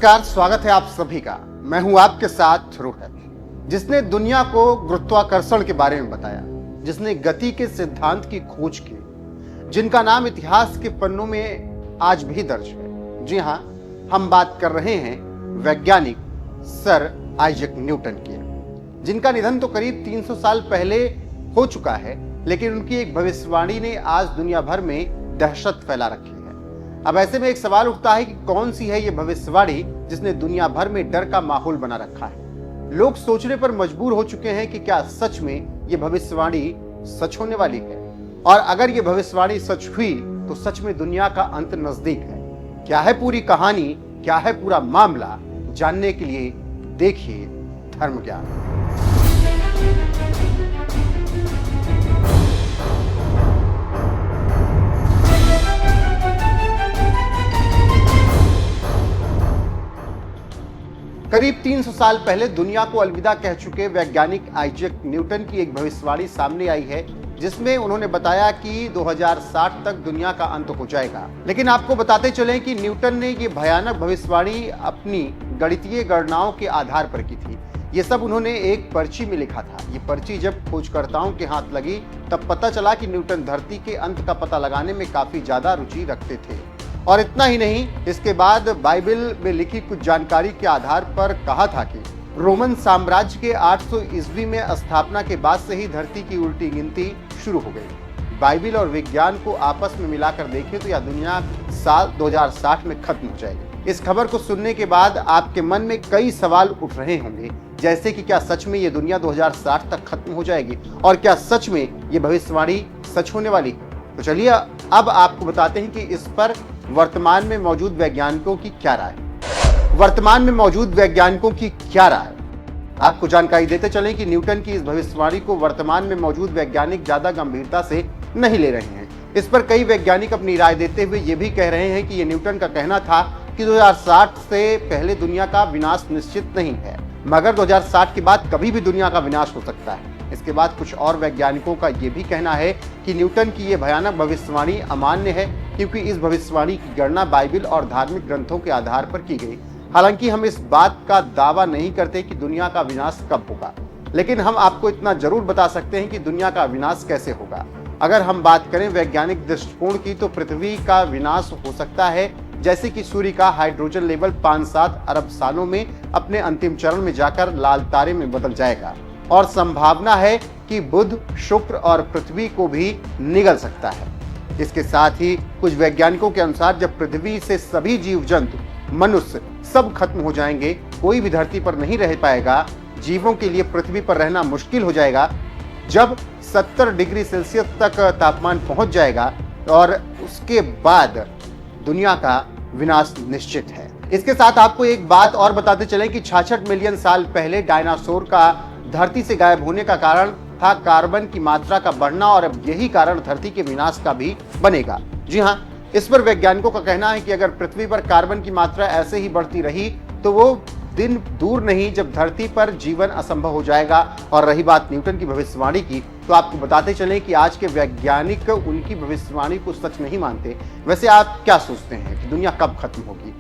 नमस्कार, स्वागत है आप सभी का। मैं हूं आपके साथ रोहित, जिसने दुनिया को गुरुत्वाकर्षण के बारे में बताया, जिसने गति के सिद्धांत की खोज की, जिनका नाम इतिहास के पन्नों में आज भी दर्ज है। जी हां, हम बात कर रहे हैं वैज्ञानिक सर आइजैक न्यूटन की, जिनका निधन तो करीब 300 साल पहले हो चुका है, लेकिन उनकी एक भविष्यवाणी ने आज दुनिया भर में दहशत फैला रखी है। अब ऐसे में एक सवाल उठता है कि कौन सी है ये भविष्यवाणी जिसने दुनिया भर में डर का माहौल बना रखा है। लोग सोचने पर मजबूर हो चुके हैं कि क्या सच में ये भविष्यवाणी सच होने वाली है, और अगर ये भविष्यवाणी सच हुई तो सच में दुनिया का अंत नजदीक है। क्या है पूरी कहानी, क्या है पूरा मामला, जानने के लिए देखिए धर्म ज्ञान। करीब 300 साल पहले दुनिया को अलविदा कह चुके वैज्ञानिक आइजैक न्यूटन की एक भविष्यवाणी सामने आई है, जिसमें उन्होंने बताया कि 2060 तक दुनिया का अंत हो जाएगा। लेकिन आपको बताते चलें कि न्यूटन ने ये भयानक भविष्यवाणी अपनी गणितीय गणनाओं के आधार पर की थी। ये सब उन्होंने एक पर्ची में लिखा था। ये पर्ची जब खोजकर्ताओं के हाथ लगी तब पता चला कि न्यूटन धरती के अंत का पता लगाने में काफी ज्यादा रुचि रखते थे। और इतना ही नहीं, इसके बाद बाइबल में लिखी कुछ जानकारी के आधार पर कहा था कि रोमन साम्राज्य के 800 ईस्वी में स्थापना के बाद से ही धरती की उल्टी गिनती शुरू हो गई। बाइबल और विज्ञान को आपस में मिलाकर देखें तो यह दुनिया साल 2060 में खत्म हो जाएगी। इस खबर को सुनने के बाद आपके मन में कई सवाल उठ रहे होंगे, जैसे कि क्या सच में ये दुनिया 2060 तक खत्म हो जाएगी, और क्या सच में ये भविष्यवाणी सच होने वाली है। तो चलिए अब आपको बताते हैं कि इस पर वर्तमान में मौजूद वैज्ञानिकों की क्या राय है। वर्तमान में मौजूद वैज्ञानिकों की क्या राय, आपको जानकारी देते चलें कि न्यूटन की इस भविष्यवाणी को वर्तमान में मौजूद वैज्ञानिक ज्यादा गंभीरता से नहीं ले रहे हैं। इस पर कई वैज्ञानिक अपनी राय देते हुए ये भी कह रहे हैं कि ये न्यूटन का कहना था कि 2060 से पहले दुनिया का विनाश निश्चित नहीं है, मगर 2060 के बाद कभी भी दुनिया का विनाश हो सकता है। इसके बाद कुछ और वैज्ञानिकों का यह भी कहना है कि न्यूटन की यह भयानक भविष्यवाणी अमान्य है, क्योंकि इस भविष्यवाणी की गणना बाइबल और धार्मिक ग्रंथों के आधार पर की गई। हालांकि हम इस बात का दावा नहीं करते कि दुनिया का विनाश कब होगा, लेकिन हम आपको इतना जरूर बता सकते हैं कि दुनिया का विनाश कैसे होगा। अगर हम बात करें वैज्ञानिक दृष्टिकोण की, तो पृथ्वी का विनाश हो सकता है जैसे कि सूर्य का हाइड्रोजन लेवल 5-7 अरब सालों में अपने अंतिम चरण में जाकर लाल तारे में बदल जाएगा, और संभावना है कि बुध, शुक्र और पृथ्वी को भी निगल सकता है। इसके साथ ही कुछ वैज्ञानिकों के अनुसार जब पृथ्वी से सभी जीव जंतु, मनुष्य सब खत्म हो जाएंगे, कोई भी धरती पर नहीं रह पाएगा, जीवों के लिए पृथ्वी पर रहना मुश्किल हो जाएगा, जब 70 डिग्री सेल्सियस तक तापमान पहुंच जाएगा, और उसके बाद दुनिया का विनाश निश्चित है। इसके साथ आपको एक बात और बताते चलें कि 66 मिलियन साल पहले डायनासोर का धरती से गायब होने का कारण था कार्बन की मात्रा का बढ़ना, और अब यही कारण धरती के विनाश का भी बनेगा। जी हां, इस पर वैज्ञानिकों का कहना है कि अगर पृथ्वी पर कार्बन की मात्रा ऐसे ही बढ़ती रही तो वो दिन दूर नहीं जब धरती पर जीवन असंभव हो जाएगा। और रही बात न्यूटन की भविष्यवाणी की, तो आपको बताते चलें कि आज के वैज्ञानिक उनकी भविष्यवाणी को सच नहीं मानते। वैसे आप क्या सोचते हैं कि दुनिया कब खत्म होगी?